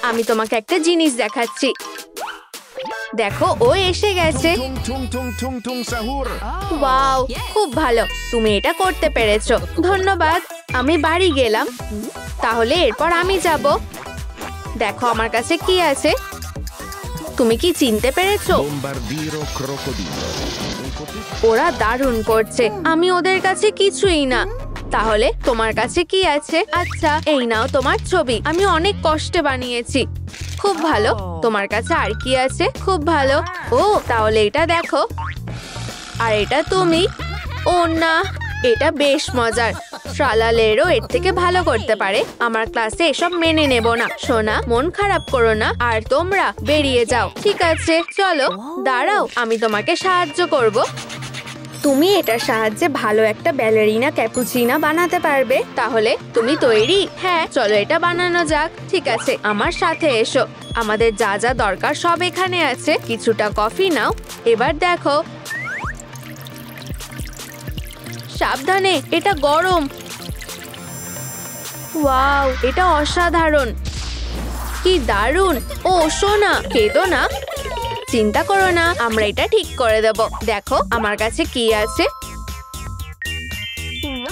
আমি তোমাকে একটা জিনিস দেখাচ্ছি। দেখো, ও এসে গেছে। ওয়াও, খুব ভালো, তুমি এটা করতে পেরেছো। ধন্যবাদ। আমি বাড়ি গেলাম। তাহলে এরপর আমি যাব। দেখো আমার কাছে কি আছে। তুমি কি চিনতে পেরেছো? ওরা দারুণ করছে। আমি ওদের কাছে কিছুই না। তাহলে তোমার কাছে কি আছে? আচ্ছা, এই নাও তোমার ছবি। আমি অনেক কষ্টে বানিয়েছি। খুব ভালো। তোমার কাছে আর কি আছে? খুব ভালো। ও, তাহলে এটা দেখো। আর এটা তুমি। ও না, এটা বেশ মজার। ট্রালালেরও এর থেকে ভালো করতে পারে। আমার ক্লাসে এসব মেনে নেব না। সোনা, মন খারাপ করো না। আর তোমরা বেরিয়ে যাও। ঠিক আছে, চলো। দাঁড়াও, আমি তোমাকে সাহায্য করব। তুমি এটার সাহায্যে ভালো একটা ব্যালেরিনা ক্যাপুচিনো বানাতে পারবে। তাহলে তুমি তৈরি? হ্যাঁ, চলো এটা বানানো যাক। ঠিক আছে, আমার সাথে এসো। আমাদের যা যা দরকার সব এখানে আছে। কিছুটা কফি নাও। এবার দেখো। সাবধানে, এটা গরম। ওয়াও, এটা অসাধারণ। কি দারুণ। ও সোনা, কেঁদো না। চিন্তা করো না, আমরা এটা ঠিক করে দেব। দেখো আমার কাছে কি আছে।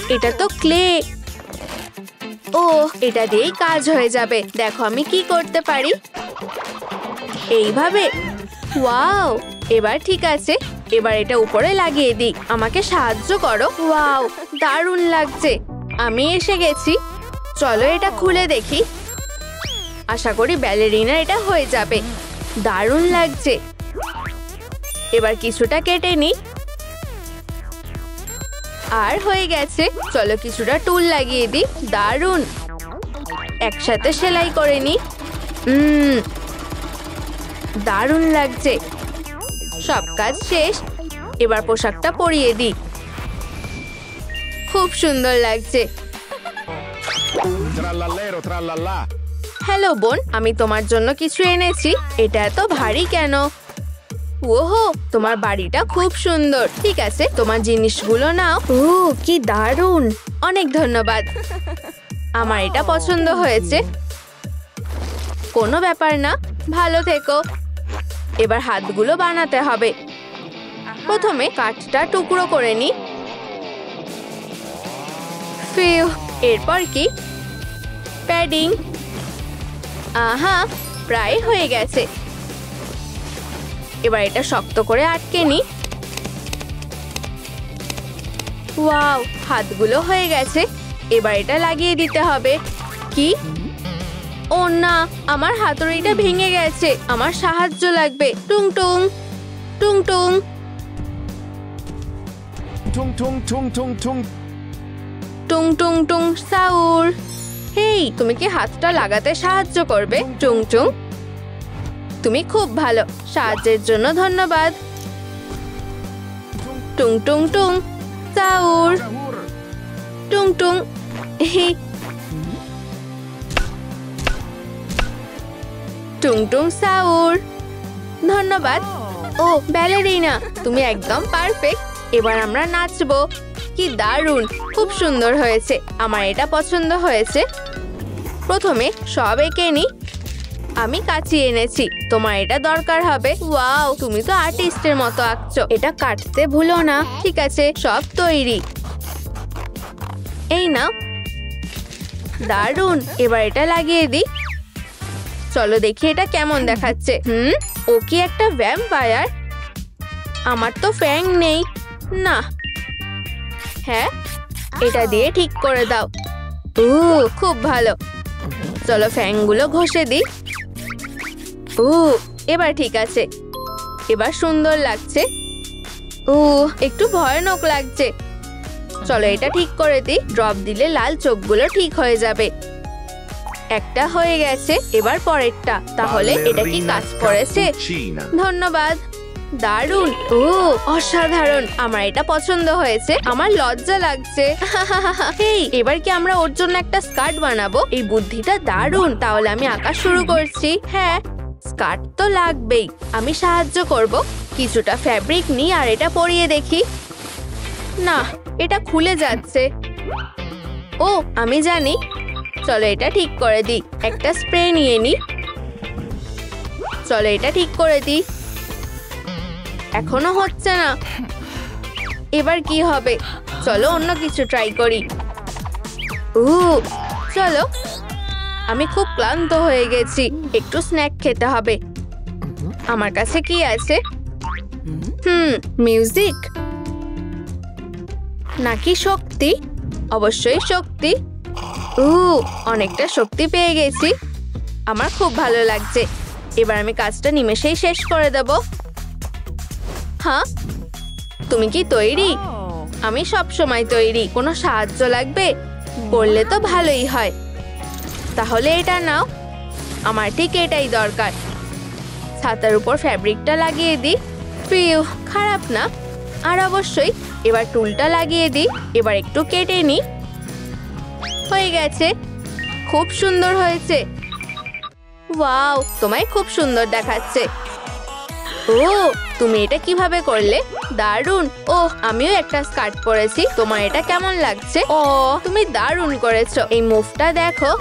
এটা তো ক্লে। ও, এটা দিয়েই কাজ হয়ে যাবে। দেখো আমি কি করতে পারি। এইভাবে। ওয়াও, এবার ঠিক আছে। এবার এটা উপরে লাগিয়ে দিই। আমাকে সাহায্য করো। ওয়াও, দারুণ লাগছে। আমি এসে গেছি। চলো এটা খুলে দেখি। আশা করি ব্যালেরিনা এটা হয়ে যাবে। দারুণ লাগছে। এবার কিছুটা কেটে নি। আর হয়ে গেছে। চলো কিছুটা টুল লাগিয়ে দিই। দারুণ। একসাথে সেলাই করে নি। দারুণ লাগছে। সব কাজ শেষ। এবার পোশাকটা পরিয়ে দিই। খুব সুন্দর লাগছে। হ্যালো বোন, আমি তোমার জন্য কিছু এনেছি। এটা এত ভারী কেন? ওহো, তোমার বাড়িটা খুব সুন্দর। ঠিক আছে, তোমার জিনিসগুলো নাও। ও, কি দারুণ। অনেক ধন্যবাদ। আমার এটা পছন্দ হয়েছে। কোনো ব্যাপার না, ভালো থেকো। এবার হাতগুলো বানাতে হবে। প্রথমে কাঠটা টুকরো করে নি। এরপর কি? প্যাডিং। আহা, প্রায় হয়ে গেছে। এবার এটা শক্ত করে আটকে নি। ওয়াও, হাতগুলো হয়ে গেছে। এবার এটা লাগিয়ে দিতে হবে। কি? ও না, আমার হাতুড়িটা ভেঙে গেছে। আমার সাহায্য লাগবে। টুং টুং টুং টুং টুং টুং টুং টুং টুং টুং টুং টুং সাউর। হেই, তুমি কি হাতটা লাগাতে সাহায্য করবে? টুং টুং। তুমি খুব ভালো। সাহায্যের জন্য ধন্যবাদ। টুং টুং টুং সাউর। টুং টুং। টুং টুং সাউর। ধন্যবাদ। ও ব্যালেরিনা, তুমি একদম পারফেক্ট। এবার আমরা নাচবো। কি দারুণ, খুব সুন্দর হয়েছে। আমার এটা পছন্দ হয়েছে। প্রথমে সব এঁকে নি। আমি কাঁচি এনেছি। তোমার এটা দরকার হবে। ওয়াও, তুমি তো আর্টিস্টের মতো আঁকছো। এটা কাটতে ভুলো না। ঠিক আছে, সব তৈরি। এই নাও। দারুণ। এবার এটা লাগিয়ে দিই। চলো দেখি এটা কেমন দেখাচ্ছে। ও কি একটা ভ্যাম্পায়ার? আমার তো ফ্যাং নেই। না। হ্যাঁ, এটা দিয়ে ঠিক করে দাও। খুব ভালো। চলো ফ্যাংগুলো ঘষে দিই। এবার ঠিক আছে। এবার সুন্দর লাগছে। একটু ভয়ানক লাগছে। চলো এটা ঠিক করে দিই। ড্রপ দিলে লাল চোখগুলো ঠিক হয়ে যাবে। একটা হয়ে গেছে। এবার পরেরটা। তাহলে এটা কি কাজ করেছে? ধন্যবাদ। দারুণ। অসাধারণ। আমার এটা পছন্দ হয়েছে। আমার লজ্জা লাগছে। হেই, এবার কি আমরা ওর জন্য একটা স্কার্ট বানাবো? এই বুদ্ধিটা দারুণ। তাহলে আমি আঁকা শুরু করছি। হ্যাঁ, স্কার্ট তো লাগবেই। আমি সাহায্য করব। কিছুটা ফ্যাব্রিক নিই আর এটা পরিয়ে দেখি। না, এটা খুলে যাচ্ছে। ও, আমি জানি। চলো এটা ঠিক করে দিই। একটা স্প্রে নিয়ে নি। চলো এটা ঠিক করে দিই। এখনো হচ্ছে না, এবার কি হবে? চলো অন্য কিছু ট্রাই করি। চলো, আমি খুব ক্লান্ত হয়ে গেছি, একটু স্ন্যাক খেতে হবে। আমার কাছে কি আছে? মিউজিক নাকি শক্তি? অবশ্যই শক্তি। অনেকটা শক্তি পেয়ে গেছি, আমার খুব ভালো লাগছে। এবার আমি কাজটা নিমেষেই শেষ করে দেব। হ্যাঁ, তুমি কি তৈরি? আমি সব সময় তৈরি। কোনো সাহায্য লাগবে? বললে তো ভালোই হয়। তাহলে এটা নাও, আমার ঠিক এটাই দরকার। ছাতার উপর ফ্যাব্রিকটা লাগিয়ে দিই। প্রিয়, খারাপ না। আর অবশ্যই এবার টুলটা লাগিয়ে দিই। এবার একটু কেটে নিই। হয়ে গেছে, খুব সুন্দর হয়েছে। ওয়াও, তোমায় খুব সুন্দর দেখাচ্ছে। তুমি এটা কিভাবে করলে? দারুণ। আমিও একটা স্কার্ট পরেছি, তোমার এটা কেমন লাগছে? তুমি দারুণ করেছো। এই মুভটা দেখো।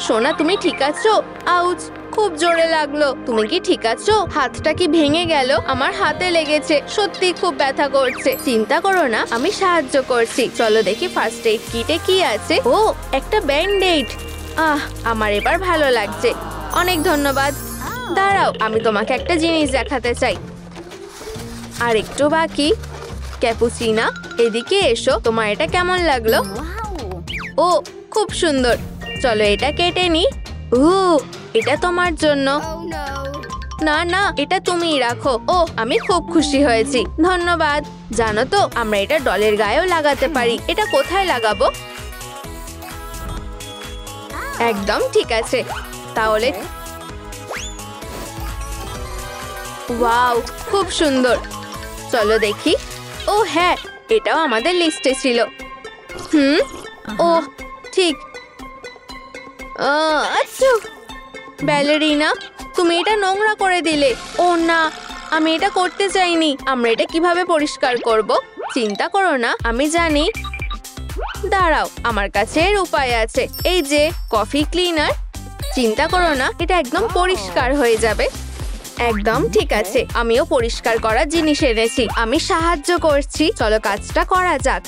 সোনা, তুমি ঠিক আছো? আউচ, খুব জোরে লাগলো। তুমি কি ঠিক আছো? হাতটা কি ভেঙে গেল? আমার হাতে লেগেছে, সত্যি খুব ব্যথা করছে। চিন্তা করো না, আমি সাহায্য করছি। চলো দেখি ফার্স্ট এইড কিটে কি আছে। একটা ব্যান্ডেড। আমার এবার ভালো লাগছে, অনেক ধন্যবাদ। দাঁড়াও, আমি তোমাকে একটা জিনিস দেখাতে চাই। আর একটু বাকি। ক্যাপুচিনা, এদিকে এসো। তোমার এটা কেমন লাগলো? খুব সুন্দর। চলো এটা কেটে নি। এটা তোমার জন্য। না না, এটা তুমিই রাখো। আমি খুব খুশি হয়েছি, ধন্যবাদ। জানো তো, আমরা এটা ডলের গায়েও লাগাতে পারি। এটা কোথায় লাগাবো? একদম ঠিক আছে, তাহলে। ওয়াও, খুব সুন্দর। চলো দেখি। হ্যাঁ, এটাও আমাদের লিস্টে ছিল। ঠিক। আচ্ছা, ব্যালেরিনা, তুমি এটা নোংরা করে দিলে। না, আমি এটা করতে চাইনি। আমরা এটা কিভাবে পরিষ্কার করব? চিন্তা করো না, আমি জানি। দাঁড়াও, আমার কাছে এর উপায় আছে। এই যে কফি ক্লিনার। চিন্তা করো না, এটা একদম পরিষ্কার হয়ে যাবে। একদম ঠিক আছে, আমিও পরিষ্কার করার জিনিস এনেছি। আমি সাহায্য করছি, চলো কাজটা করা যাক।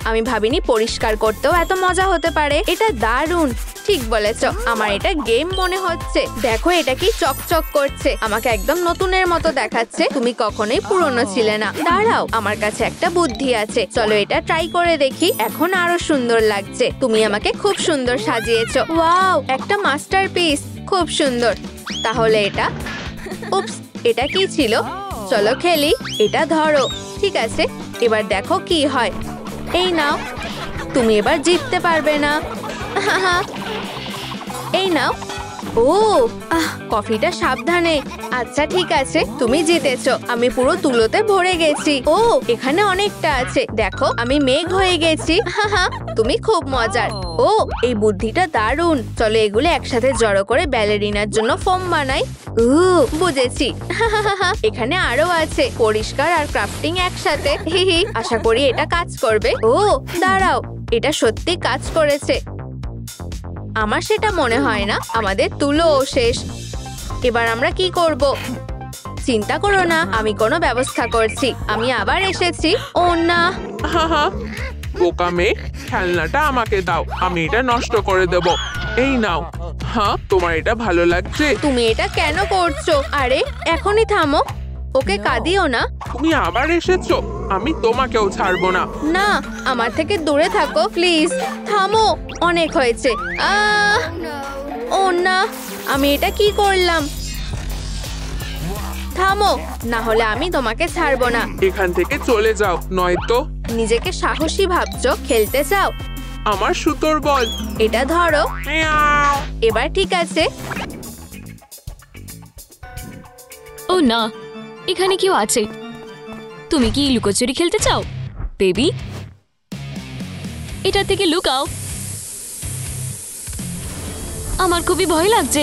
আমি ভাবিনি পরিষ্কার করতেও এত মজা হতে পারে। এটা দারুণ, ঠিক বলেছো। আমার এটা গেম মনে হচ্ছে। দেখো, এটা কি চকচক করছে, আমাকে একদম নতুনের মতো দেখাচ্ছে। তুমি কখনোই পুরনো ছিলে না। দাঁড়াও, আমার কাছে একটা বুদ্ধি আছে। চলো এটা ট্রাই করে দেখি। এখন আরো সুন্দর লাগছে। তুমি আমাকে খুব সুন্দর সাজিয়েছো। ওয়াও, একটা মাস্টারপিস, খুব সুন্দর। তাহলে এটা। উপস, এটা কি ছিল? চলো খেলি। এটা ধরো। ঠিক আছে, এবার দেখো কি হয়। এই নাও। তুমি এবার জিততে পারবে না। এই নাও। কফিটা সাবধানে। আচ্ছা ঠিক আছে, তুমি জিতেছো। আমি পুরো তুলোতে ভরে গেছি। এখানে অনেকটা আছে। দেখো, আমি মেঘ হয়ে গেছি। তুমি খুব মজার। এই বুদ্ধিটা দারুণ। চলো এগুলো একসাথে জড়ো করে ব্যালেরিনার জন্য ফোম বানাই। বুঝেছি। এখানে আরো আছে, পরিষ্কার আর ক্রাফটিং একসাথে। আশা করি এটা কাজ করবে। দাঁড়াও, এটা সত্যি কাজ করেছে। আমার সেটা মনে হয় না। আমাদের তুলো শেষ। এবার আমরা কি করব? চিন্তা করো না, আমি কোনো ব্যবস্থা করছি। আমি আবার এসেছি। না, বোকা মেয়ে, খেলনাটা আমাকে দাও, আমি এটা নষ্ট করে দেব। এই নাও। তোমার এটা ভালো লাগছে? তুমি এটা কেন করছো? আরে এখনই থামো, ওকে কাঁদিও না। তুমি আবার এসেছো, আমি তোমাকেও ছাড়বো না। না, আমার থেকে দূরে থাকো প্লিজ। থামো, অনেক হয়েছে। না, আমি এটা কি করলাম? থামো, না হলে আমি তোমাকে ছাড়বো না। এখান থেকে চলে যাও, নয়তো। নিজেকে সাহসী ভাবছো? খেলতে চাও? আমার সুতোর বল। এটা ধরো। মিয়াও। এবার ঠিক আছে। না, এখানে কেউ আছে। তুমি কি লুকোচুরি খেলতে চাও বেবি? এটা থেকে লুকাও। আমার খুবই ভয় লাগছে,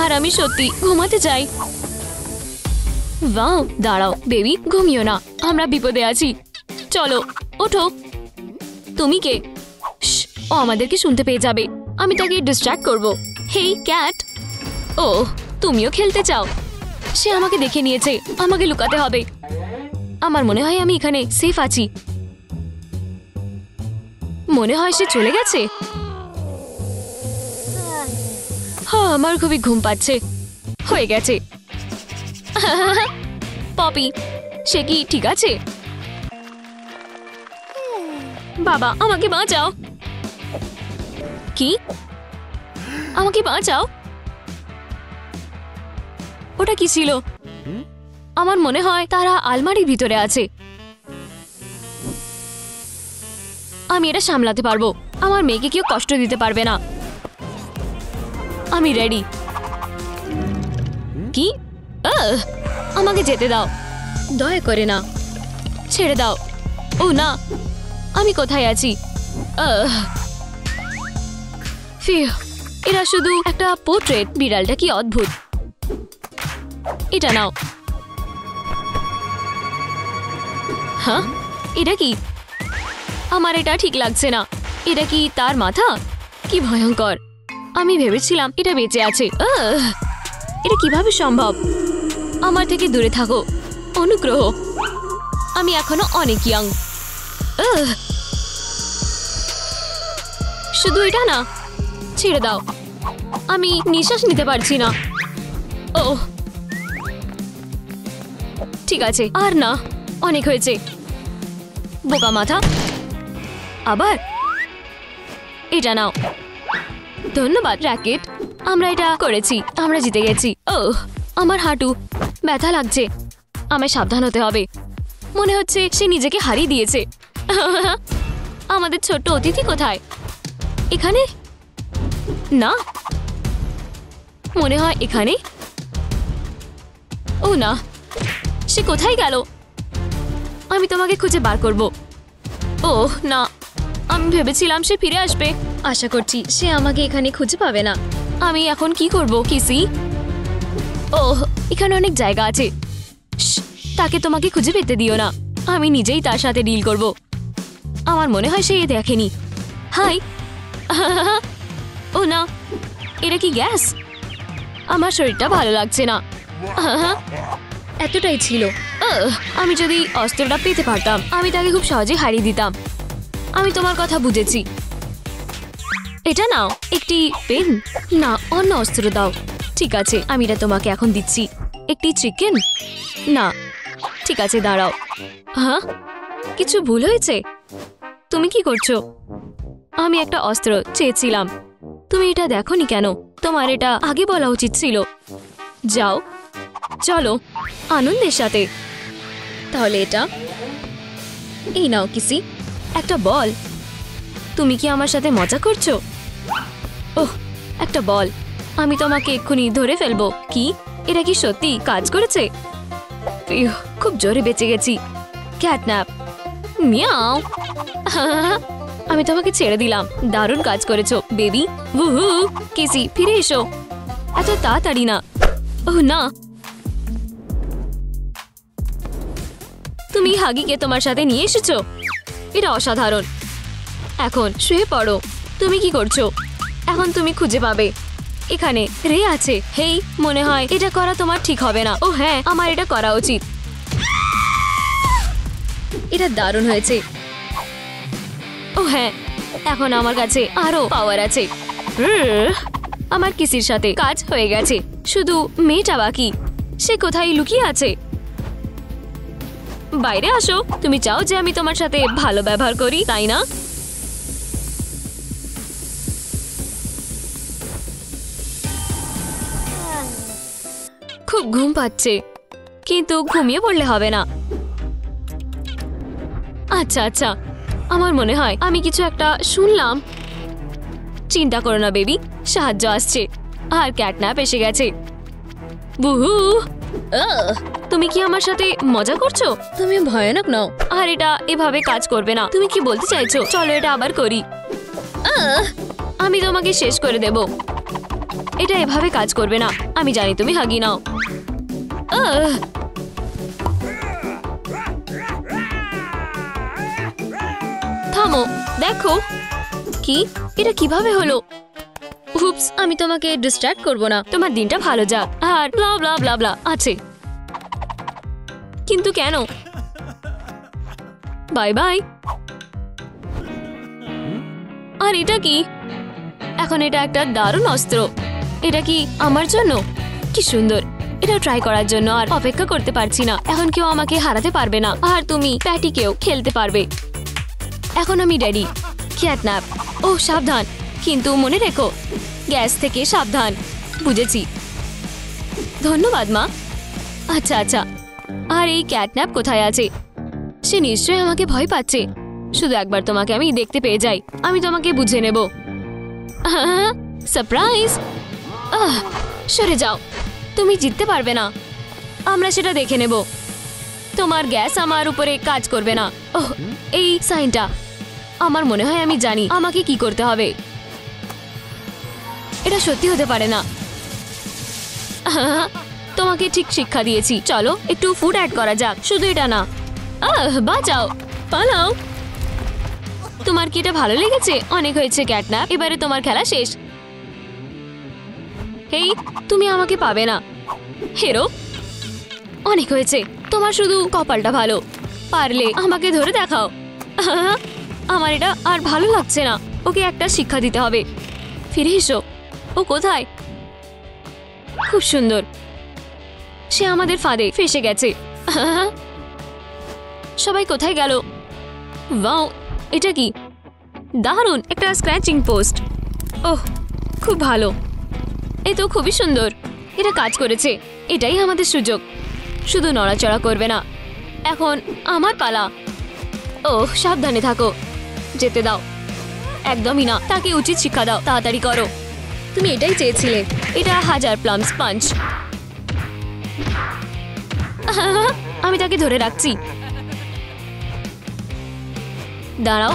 আর আমি সত্যি ঘুমাতে চাই। ওয়াও, দাঁড়াও বেবি, ঘুমিও না, আমরা বিপদে আছি। চলো ওঠো। তুমি কে? ও আমাদেরকে শুনতে পেয়ে যাবে। আমি তাকে ডিস্ট্র্যাক্ট করব। হেই ক্যাট, ও তুমিও খেলতে চাও? সে আমাকে দেখে নিয়েছে, আমাকে লুকাতে হবে। আমার মনে হয় আমি এখানে সেফ আছি। মনে হয় সে চলে গেছে। হ্যাঁ, আমার খুবই ঘুম পাচ্ছে। হয়ে গেছে। পপি, সে কি ঠিক আছে? বাবা, আমাকে বাঁচাও। কি? আমাকে বাঁচাও। ওটা কি ছিল? আমার মনে হয় তারা আলমারির ভিতরে আছে। আমি এটা সামলাতে পারবো। আমার মেয়েকে কেউ কষ্ট দিতে পারবে না। আমি রেডি। কি? আমাকে যেতে দাও, দয়া করে না, ছেড়ে দাও। ও না, আমি কোথায় আছি? এরা শুধু একটা পোর্ট্রেট। বিড়ালটা কি অদ্ভুত। এটা নাও। হ্যাঁ, এটা কি? আমার এটা ঠিক লাগছে না। এটা কি তার মাথা? কি ভয়ঙ্কর। আমি ভেবেছিলাম এটা বেঁচে আছে। এটা কিভাবে সম্ভব? আমার থেকে দূরে থাকো, অনুগ্রহ। আমি এখনো অনেক ইয়াং। শুধু এটা না, ছেড়ে দাও। আমি নিঃশ্বাস নিতে পারছি না। ও ঠিক আছে, আর না, অনেক হয়েছে। বোকা মাথা। আবার এটা নাও। ধন্যবাদ র্যাকেট, আমরা এটা করেছি, আমরা জিতে গেছি। ও আমার হাঁটু ব্যথা লাগছে। আমায় সাবধান হতে হবে। মনে হচ্ছে সে নিজেকে হারিয়ে দিয়েছে। আমাদের ছোট্ট অতিথি কোথায়? এখানে না, মনে হয় এখানে। ও না, সে কোথায় গেল? আমি তোমাকে খুঁজে বার করব। ও না, আমি ভেবেছিলাম সে ফিরে আসবে। আশা করছি সে আমাকে এখানে খুঁজে পাবে না। আমি এখন কি করব কিসি? ও এখানে অনেক জায়গা আছে। তাকে তোমাকে খুঁজে পেতে দিও না। আমি নিজেই তার সাথে ডিল করব। আমার মনে হয় সে দেখেনি। হাই। ও না, এটা কি গ্যাস? আমার শরীরটা ভালো লাগছে না। এতটাই ছিল। আমি যদি অস্ত্রটা পেতে পারতাম, আমি তাকে খুব সহজে হারিয়ে দিতাম। আমি তোমার কথা বুঝেছি। এটা নাও, একটি পেন। না, অন্য অস্ত্র দাও। ঠিক আছে, আমি এটা তোমাকে এখন দিচ্ছি। একটি চিকেন? না, ঠিক আছে, দাঁড়াও। হ্যাঁ, কিছু ভুল হয়েছে? তুমি কি করছো? আমি একটা অস্ত্র চেয়েছিলাম। তুমি এটা দেখোনি কেন? তোমার এটা আগে বলা উচিত ছিল। যাও, চলো আনন্দের সাথে। তাহলে এটা এই নাও কিসি, একটা বল। তুমি কি আমার সাথে মজা করছো? ওহ, একটা বল। আমি তোমাকে এক্ষুনি ধরে ফেলবো। কি এটা কি সত্যি কাজ করেছে? খুব জোরে বেঁচে গেছি। ক্যাটন্যাপ। মিয়াও। আমি তোমাকে ছেড়ে দিলাম। দারুণ কাজ করেছো বেবি। উহু, কিসি ফিরে এসো। এত তাড়াতাড়ি না। ওহ না, তুমি হাগিকে তোমার সাথে নিয়ে এসেছো? এটা অসাধারণ। এখন শুয়ে পড়ো। তুমি কি করছো? এখন তুমি খুঁজে পাবে। এখানে রে আছে। হেই, মনে হয় এটা করা তোমার ঠিক হবে না। ও হ্যাঁ, আমার এটা করা উচিত। এটা দারুণ হয়েছে। ও হ্যাঁ, এখন আমার কাছে আরো পাওয়ার আছে। আমার কিসির সাথে কাজ হয়ে গেছে। শুধু মেয়েটা বাকি। সে কোথায় লুকিয়ে আছে? বাইরে আসো। তুমি চাও যে আমি তোমার সাথে ভালো ব্যবহার করি, তাই না? খুব ঘুম পাচ্ছে, কিন্তু ঘুমিয়ে পড়লে হবে না। আচ্ছা আচ্ছা, আমার মনে হয় আমি কিছু একটা শুনলাম। চিন্তা করো না বেবি, সাহায্য আসছে। আর ক্যাটন্যাপ এসে গেছে। বুহু। তুমি কি আমার সাথে মজা করছো? তুমি ভয়ানক নও। আর এটা এভাবে কাজ করবে না। তুমি কি বলতে চাইছো? চলো এটা আবার করি। আমি তোমাকে শেষ করে দেব। এটা এভাবে কাজ করবে না। আমি জানি তুমি হাগি নাও। থামো, দেখো। কি এটা কিভাবে হলো? হুপস, আমি তোমাকে ডিস্ট্র্যাক্ট করব না। তোমার দিনটা ভালো যাক। আর ব্লা ব্লা ব্লা ব্লা আছে, কিন্তু কেন? Bye bye. আর এটা কি? এখন এটা একটা দারুণ অস্ত্র। এটা কি আমার জন্য? কি সুন্দর। এটা ট্রাই করার জন্য আর অপেক্ষা করতে পারছি না। এখন কেউ আমাকে হারাতে পারবে না, আর তুমি প্যাটিকেও খেলতে পারবে। এখন আমি রেডি। ক্যাটন্যাপ। ও সাবধান, কিন্তু মনে রেখো গ্যাস থেকে সাবধান। বুঝেছি, ধন্যবাদ মা। আচ্ছা আচ্ছা, আর এই ক্যাটন্যাপ কোথায় আছে? সে নিশ্চয়ই আমাকে ভয় পাচ্ছে। শুধু একবার তোমাকে আমি দেখতে পেয়ে যাই, আমি তোমাকে বুঝে নেব। সারপ্রাইজ! সরে যাও, তুমি জিততে পারবে না। আমরা সেটা দেখে নেব। তোমার গ্যাস আমার উপরে কাজ করবে না। ওহ, এই সাইনটা আমার মনে হয় আমি জানি আমাকে কি করতে হবে। এটা সত্যি হতে পারে না। তোমাকে ঠিক শিক্ষা দিয়েছি। চলো একটু ফুড অ্যাড করা যাক। শুধু এটা না। বাঁচাও, পালাও। তোমার কি এটা ভালো লেগেছে? অনেক হয়েছে ক্যাটন্যাপ, এবারে তোমার খেলা শেষ। হেই, তুমি আমাকে পাবে না হেরো। অনেক হয়েছে, তোমার শুধু কপালটা ভালো। পারলে আমাকে ধরে দেখাও। আমার এটা আর ভালো লাগছে না। ওকে একটা শিক্ষা দিতে হবে। ফিরে এসো। ও কোথায়? খুব সুন্দর। সে আমাদের ফাঁদে ফেসে গেছে। সবাই কোথায় গেল? ওয়াও, এটা কি দারুণ! একটা স্ক্র্যাচিং পোস্ট। ওহ, খুব ভালো। এ তো খুবই সুন্দর। এটা কাজ করেছে। এটাই আমাদের সুযোগ। শুধু নড়াচড়া করবে না। এখন আমার পালা। ওহ, সাবধানে থাকো। যেতে দাও। একদমই না, তাকে উচিত শিক্ষা দাও। তাড়াতাড়ি করো। তুমি এটাই চেয়েছিলে। এটা 1000 প্লাম স্পঞ্জ। আমি তাকে ধরে রাখছি। দাঁড়াও।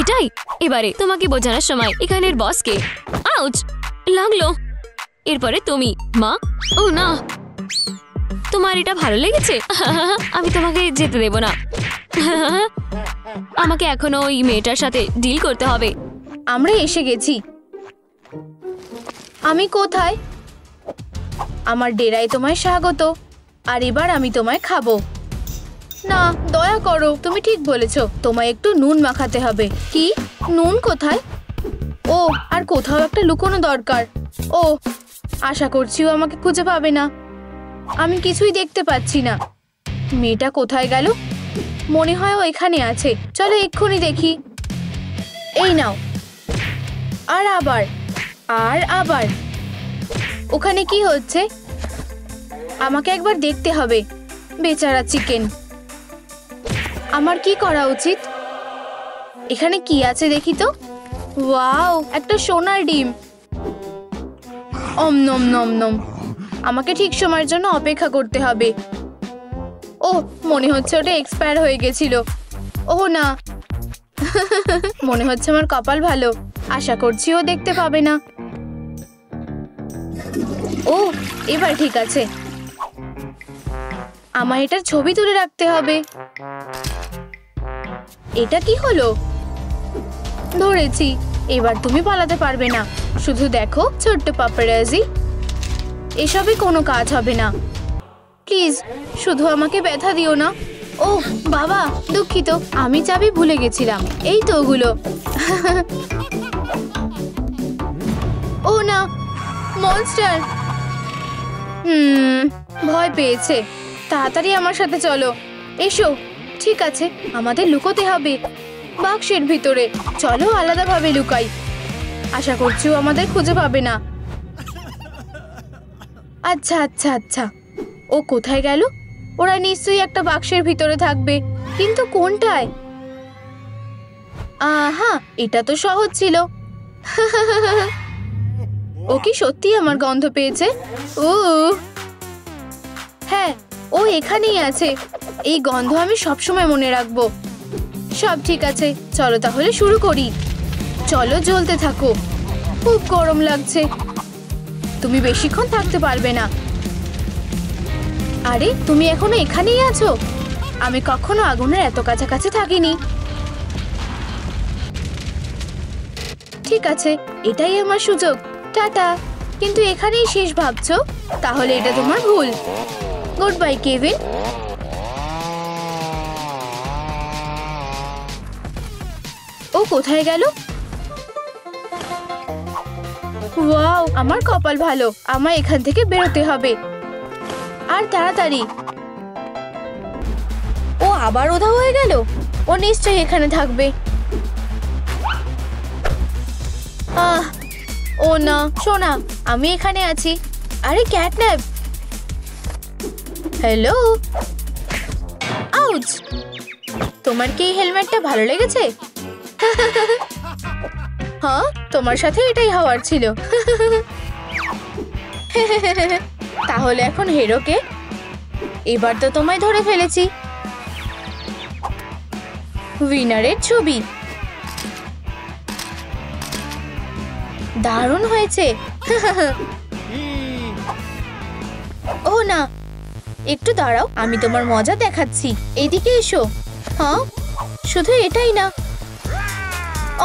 এটাই এবারে তোমাকে বোঝানোর সময়। এখানের বসকে। আউচ লাগলো। এরপরে তুমি মা। ও না, তোমার এটা ভালো লেগেছে? আমি তোমাকে যেতে দেব না। আমাকে এখনো ওই মেয়েটার সাথে ডিল করতে হবে। আমরা এসে গেছি। আমি কোথায়? আমার ডেরায় তোমায় স্বাগত। আর এবার আমি তোমায় খাবো। না, দয়া করো। তুমি ঠিক বলেছো, তোমায় একটু নুন মাখাতে হবে। কি? নুন কোথায়? ও, আর কোথাও একটা লুকোনো দরকার। ও, আশা করছি ও আমাকে খুঁজে পাবে না। আমি কিছুই দেখতে পাচ্ছি না। মেয়েটা কোথায় গেল? মনে হয় ও এখানে আছে। চলো এক্ষুনি দেখি। এই নাও। আর আবার, আর আবার। ওখানে কি হচ্ছে? আমাকে একবার দেখতে হবে। বেচারা চিকেন। আমার কি করা উচিত? এখানে কি আছে দেখি তো। ওয়াও, একটা সোনার ডিম। ওম নম নম নম। আমাকে ঠিক সময়ের জন্য অপেক্ষা করতে হবে। ও, মনে হচ্ছে ওটা এক্সপায়ার হয়ে গেছিল। ও না। মনে হচ্ছে আমার কপাল ভালো। আশা করছি ও দেখতে পাবে না। ও, এবার ঠিক আছে। আমায় এটার ছবি তুলে রাখতে হবে। এটা কি হলো? ধরেছি। এবার তুমি পালাতে পারবে না। শুধু দেখো ছোট্ট পাপারাজি, এসবে কোনো কাজ হবে না। প্লিজ শুধু আমাকে ব্যথা দিও না। ও বাবা, দুঃখিত। আমি চাবি ভুলে গেছিলাম। এই তো ওগুলো। ও না, মনস্টার। ভয় পেয়েছে। তাড়াতাড়ি আমার সাথে চলো। এসো। ঠিক আছে, আমাদের লুকোতে হবে বাক্সের ভিতরে। চলো আলাদাভাবে লুকাই। আশা করছি ও আমাদের খুঁজে পাবে না। আচ্ছা আচ্ছা আচ্ছা, ও কোথায় গেল? ওরা নিশ্চয়ই একটা বাক্সের ভিতরে থাকবে, কিন্তু কোনটায়? আহা, এটা তো সহজ ছিল। ও কি সত্যি আমার গন্ধ পেয়েছে? ও হ্যাঁ, ও এখানেই আছে। এই গন্ধ আমি সবসময় মনে রাখবো। সব ঠিক আছে, চলো তাহলে শুরু করি। চলো, জ্বলতে থাকো। খুব গরম লাগছে। তুমি বেশিক্ষণ থাকতে পারবে না। আরে, তুমি এখনো এখানেই আছো? আমি কখনো আগুনের এত কাছাকাছি থাকিনি। ঠিক আছে, এটাই আমার সুযোগ। টাটা। কিন্তু এখানেই শেষ ভাবছো? তাহলে এটা তোমার ভুল। Good bye Kevin. ও কোথায় গেল? ওয়াও, আমার কপাল ভালো। আমার এখান থেকে বেরোতে হবে, আর তাড়াতাড়ি। ও আবার উধাও হয়ে গেল। ও নিশ্চয়ই এখানে থাকবে। ও না, শোনা, আমি এখানে আছি। আরে ক্যাটন্যাপ। হ্যালো। আউচ। তোমার কি এই হেলমেটটা ভালো লেগেছে? হ্যাঁ, তোমার সাথে এটাই হওয়ার ছিল। তাহলে এখন হিরোকে? এবার তো তোমায় ধরে ফেলেছি। উইনারের ছবি দারুণ হয়েছে। ও না, একটু দাঁড়াও, আমি তোমার মজা দেখাচ্ছি। এইদিকে এসো। হ্যাঁ, শুধু এটাই না,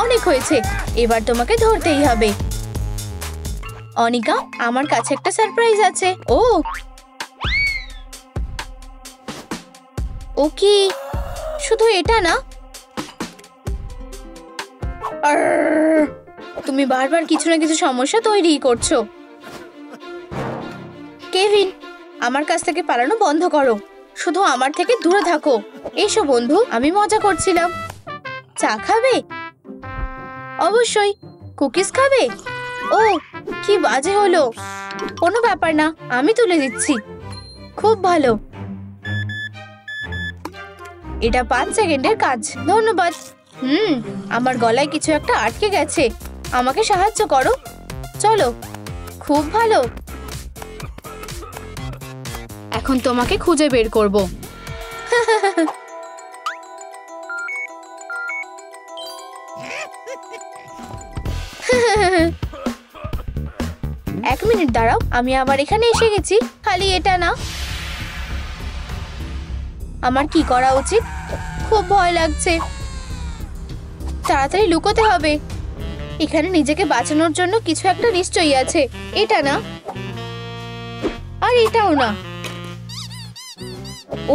অনেক হয়েছে। এবার তোমাকে ধরতেই হবে। অনিকা, আমার কাছে একটা সারপ্রাইজ আছে। ও কি শুধু এটা না? তুমি বারবার কিছু না কিছু সমস্যা তৈরি করছো। কেভিন, আমার কাছ থেকে পালানো বন্ধ করো। শুধু আমার থেকে দূরে থাকো। এসো বন্ধু, আমি মজা করছিলাম। চা খাবে? অবশ্যই। কুকিজ খাবে? ও কি বাজে হলো। কোনো ব্যাপার না, আমি তুলে দিচ্ছি। খুব ভালো। এটা 5 সেকেন্ডের কাজ। ধন্যবাদ। আমার গলায় কিছু একটা আটকে গেছে। আমাকে সাহায্য করো। চলো। খুব ভালো। এখন তোমাকে খুঁজে বের করব। এক মিনিট দাঁড়াও, আমি আবার এখানে এসে গেছি। খালি এটা না। আমার কি করা উচিত? খুব ভয় লাগছে। তাড়াতাড়ি লুকোতে হবে। এখানে নিজেকে বাঁচানোর জন্য কিছু একটা নিশ্চয়ই আছে। এটা না, আর এটাও না।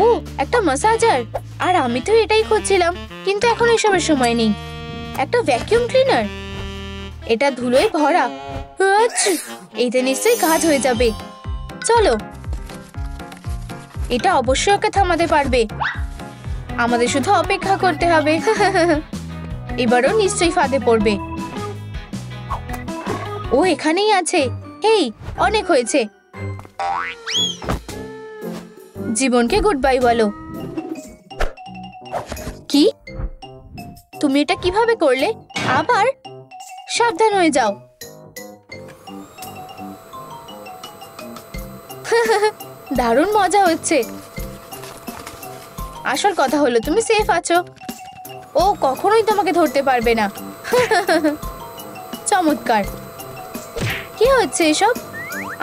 ও, একটা ম্যাসাজার। আর আমি তো এটাই খুঁজছিলাম, কিন্তু এখন এসবের সময় নেই। একটা ভ্যাকুয়াম ক্লিনার। এটা ধুলোয় ভরা। এইতে নিশ্চয়ই কাজ হয়ে যাবে। চলো। এটা অবশ্যই ওকে থামাতে পারবে। আমাদের শুধু অপেক্ষা করতে হবে। এবারও নিশ্চয়ই ফাঁদে পড়বে। ও এখানেই আছে। হেই, অনেক হয়েছে। জীবনকে গুড বাই বলো। কি? তুমি এটা কিভাবে করলে? আবার? সাবধান হয়ে যাও। দারুণ মজা হচ্ছে। আসল কথা হলো তুমি সেফ আছো। ও কখনোই তোমাকে ধরতে পারবে না। চমৎকার। কি হচ্ছে এসব?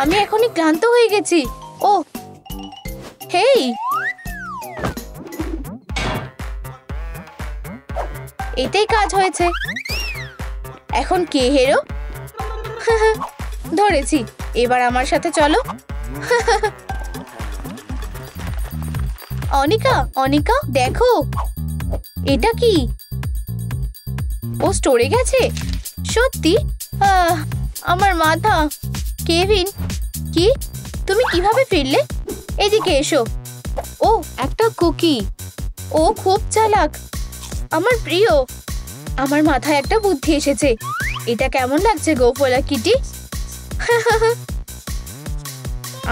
আমি এখনই ক্লান্ত হয়ে গেছি। ও হেই, এটাই কাজ হয়েছে। এখন কে হিরো? ধরেছি। এবার আমার সাথে চলো। অনিকা, অনিকা দেখো। এটা কি? ও স্টোরে গেছে? সত্যি? আমার মাথা। কেভিন, কি? তুমি কিভাবে ফিরলে? এদিকে এসো। ও একটা কুকি। ও খুব চালাক। আমার প্রিয়। আমার মাথায় একটা বুদ্ধি এসেছে। এটা কেমন লাগছে গো ফোলা কিটি?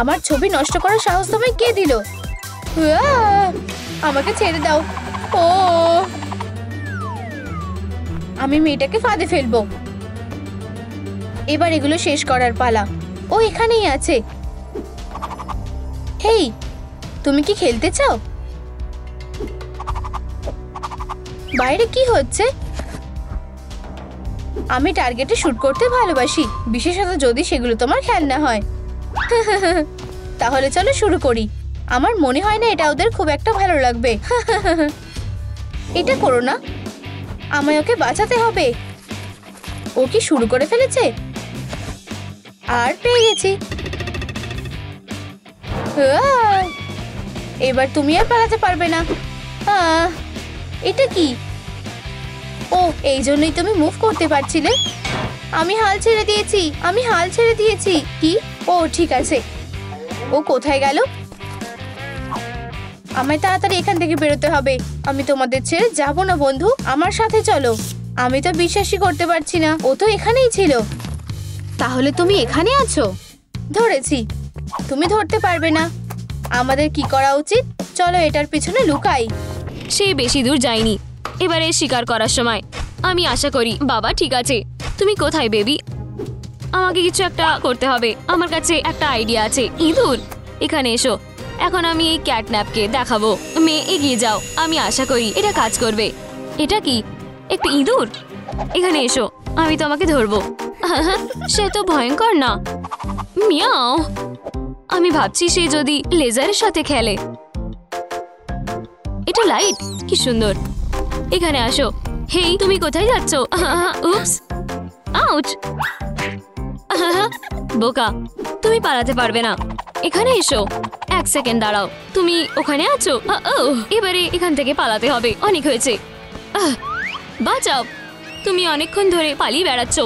আমার ছবি নষ্ট করার সাহস তোমায় কে দিল? আমাকে ছেড়ে দাও। ও, আমি মেয়েটাকে ফাঁদে ফেলবো। এবার এগুলো শেষ করার পালা। ও এখানেই আছে। হেই, তুমি কি খেলতে চাও? বাইরে কি হচ্ছে? আমি টার্গেটে শুট করতে ভালোবাসি, বিশেষত যদি সেগুলো তোমার খেলনা হয়। তাহলে চলো শুরু করি। আমার মনে হয় না এটা ওদের খুব একটা ভালো লাগবে। এটা করো না, আমায় ওকে বাঁচাতে হবে। ও কি শুরু করে ফেলেছে? আর পেয়ে গেছি। এবার তুমি আর পালাতে পারবে না। এটা কি? ও, এই জন্যই তুমি মুভ করতে পারছিলে। আমি হাল ছেড়ে দিয়েছি। কি? ও ঠিক আছে। ও কোথায় গেল? আমায় তাড়াতাড়ি এখান থেকে বেরোতে হবে। আমি তোমাদের ছেড়ে যাব না বন্ধু, আমার সাথে চলো। আমি তো বিশ্বাসই করতে পারছি না, ও তো এখানেই ছিল। তাহলে তুমি এখানে আছো? ধরেছি, তুমি ধরতে পারবে না। আমাদের কি করা উচিত? চলো এটার পিছনে লুকাই। সে বেশি দূর যায়নি। এবারে শিকার করার সময়। আমি আশা করি বাবা ঠিক আছে। তুমি কোথায় বেবি? আমাকে কিছু একটা করতে হবে। আমার কাছে একটা আইডিয়া আছে। ইঁদুর, এখানে এসো। এখন আমি এই ক্যাটন্যাপকে দেখাবো। মেয়ে এগিয়ে যাও, আমি আশা করি এটা কাজ করবে। এটা কি? একটা ইঁদুর? এখানে এসো, আমি তোমাকে ধরবো। সে তো ভয়ঙ্কর না। মিয়াও, আমি ভাবছি সে যদি লেজারের সাথে খেলে। এটা লাইট, কি সুন্দর। এখানে আসো। হেই, তুমি কোথায় যাচ্ছ? উপস, আউচ। বোকা, তুমি পালাতে পারবে না। এখানে এসো। 1 সেকেন্ড দাঁড়াও। তুমি ওখানে আছো? এবারে এখান থেকে পালাতে হবে। অনেক হয়েছে। বাঁচাও। তুমি অনেকক্ষণ ধরে পালিয়ে বেড়াচ্ছ,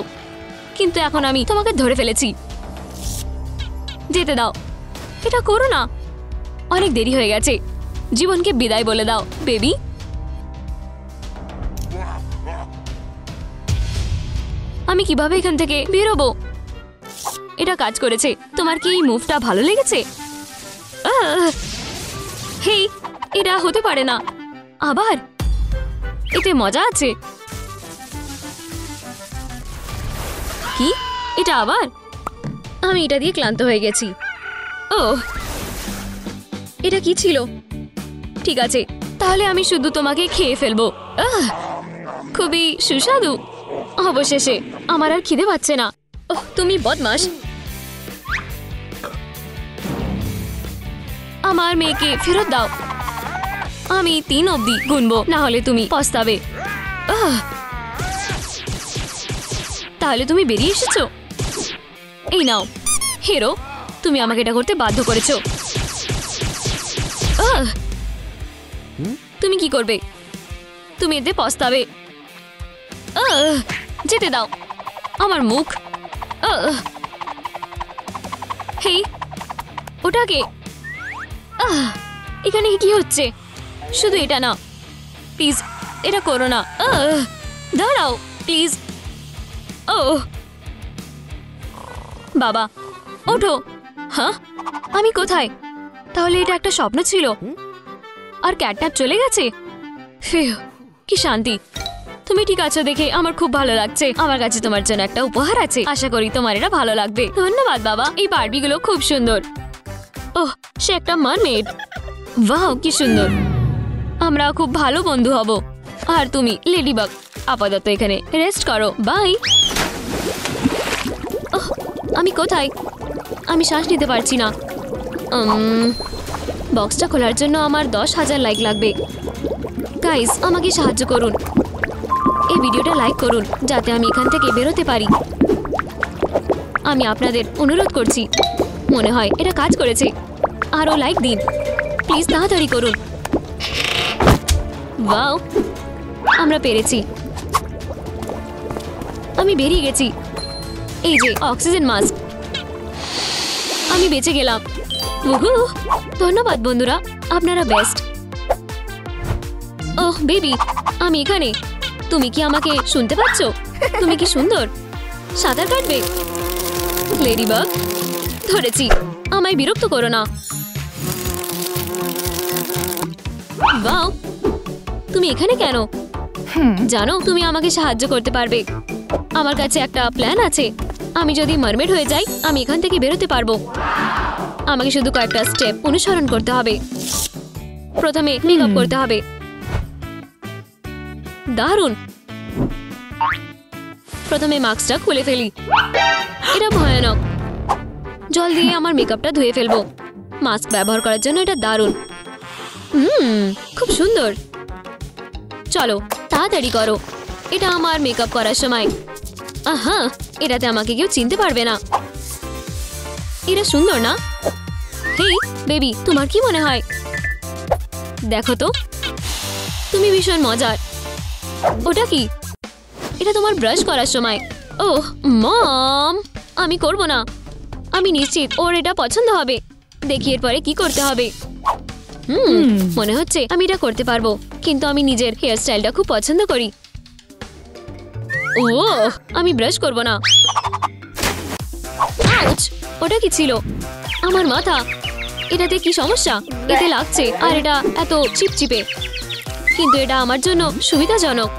কিন্তু এখন আমি তোমাকে ধরে ফেলেছি। যেতে দাও। এটা করো না, অনেক দেরি হয়ে গেছে। জীবনকে বিদায় বলে দাও বেবি। আমি কিভাবে এখান থেকে বেরোবো? এটা কাজ করেছে। তোমার কি এই মুভটা ভালো লেগেছে? হেই, এটা হতে পারে না। আবার এতে মজা আছে। কি? এটা আবার? আমি এটা দিয়ে ক্লান্ত হয়ে গেছি। ও, এটা কি ছিল? ঠিক আছে, তাহলে আমি শুধু তোমাকে খেয়ে ফেলবো। খুবই সুস্বাদু। অবশেষে আমার আর খিদে পাচ্ছে না। ওহ, তুমি বদমাশ। আমার মেয়েকে ফেরত দাও। আমি 3 অবধি গুনবো, না হলে তুমি পস্তাবে। তাহলে তুমি বেরিয়ে এসেছো। এই নাও হিরো, তুমি আমাকে এটা করতে বাধ্য করেছো। তুমি কি করবে? তুমি এতে পস্তাবে। যেতে দাও আমার মুখ। হেই, ওটাকে। এখানে কি হচ্ছে? শুধু এটা না, প্লিজ এটা করো না। দাঁড়াও প্লিজ। ও বাবা, ওঠো। হ্যাঁ, আমি কোথায়? তাহলে এটা একটা স্বপ্ন ছিল আর ক্যাটন্যাপ চলে গেছে। ফিউ, কি শান্তি। তুমি ঠিক আছো দেখে আমার খুব ভালো লাগছে। আমার কাছে তোমার জন্য একটা উপহার আছে, আশা করি তোমার এটা ভালো লাগবে। ধন্যবাদ বাবা, এই বারবিগুলো খুব সুন্দর। ওহ, সে একটা মারমেড। ওয়াও, কি সুন্দর। আমরা খুব ভালো বন্ধু হব। আর তুমি লেডিবাগ, আপাতত এখানে রেস্ট করো। বাই। ওহ, আমি কোথায়? আমি শ্বাস নিতে পারছি না। বক্সটা খোলার জন্য আমার 10,000 লাইক লাগবে। গাইস, আমাকে সাহায্য করুন। এই ভিডিওটা লাইক করুন যাতে আমি এখান থেকে বেরোতে পারি। আমি আপনাদের অনুরোধ করছি। মনে হয় এটা কাজ করেছে। আরও লাইক দিন প্লিজ, তাড়াতাড়ি করুন। ওয়াও, আমরা পেরেছি। আমি বেরিয়ে গেছি। এই যে অক্সিজেন মাস্ক, আমি বেঁচে গেলাম। উহু, ধন্যবাদ বন্ধুরা, আপনারা বেস্ট। ওহ বেবি, আমি এখানে। তুমি কি আমাকে শুনতে পাচ্ছ? তুমি কি সুন্দর। সাঁতার কাটবে? লেডিবাগ, ধরেছি। আমায় বিরক্ত করো না। ওয়াও, তুমি এখানে কেন? জানো, তুমি আমাকে সাহায্য করতে পারবে। আমার কাছে একটা প্ল্যান আছে। আমি যদি মারমেড হয়ে যাই, আমি এখান থেকে বেরোতে পারবো। আমাকে শুধু কয়েকটা স্টেপ অনুসরণ করতে হবে। প্রথমে মেকআপ করতে হবে। দারুণ। প্রথমে মাস্কটা খুলে ফেলি। এটা ভয়ানক। জল দিয়ে আমার মেকআপটা ধুয়ে ফেলবো। মাস্ক ব্যবহার করার জন্য এটা দারুণ। খুব সুন্দর। চলো তাড়াতাড়ি করো। এটা আমার মেকআপ করার সময়। আহা, এটাতে আমাকে কেউ চিনতে পারবে না। এটা সুন্দর না? হেই বেবি, তোমার কি মনে হয়? দেখো তো, তুমি ভীষণ মজার। ওটা কি? এটা তোমার ব্রাশ করার সময়। ওহ মম, আমি করব না। আমি নিশ্চিত ওর এটা পছন্দ হবে। দেখি এরপরে কি করতে হবে। মনে হচ্ছে আমি এটা করতে পারবো, কিন্তু আমি নিজের হেয়ার স্টাইলটা খুব পছন্দ করি। ওহ, আমি ব্রাশ করব না। আউচ! ওটা কি ছিল? আমার মাথা। এটাতে কি সমস্যা? এতে লাগছে আর এটা এত চিপচিপে। কিন্তু এটা আমার জন্য সুবিধাজনক।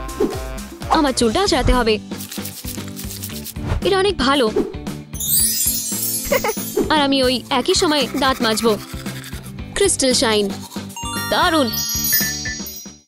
আমার চুলটা আঁচড়াতে হবে। এটা অনেক ভালো। আর আমি ওই একই সময় দাঁত মাজবো। ক্রিস্টাল শাইন, দারুণ।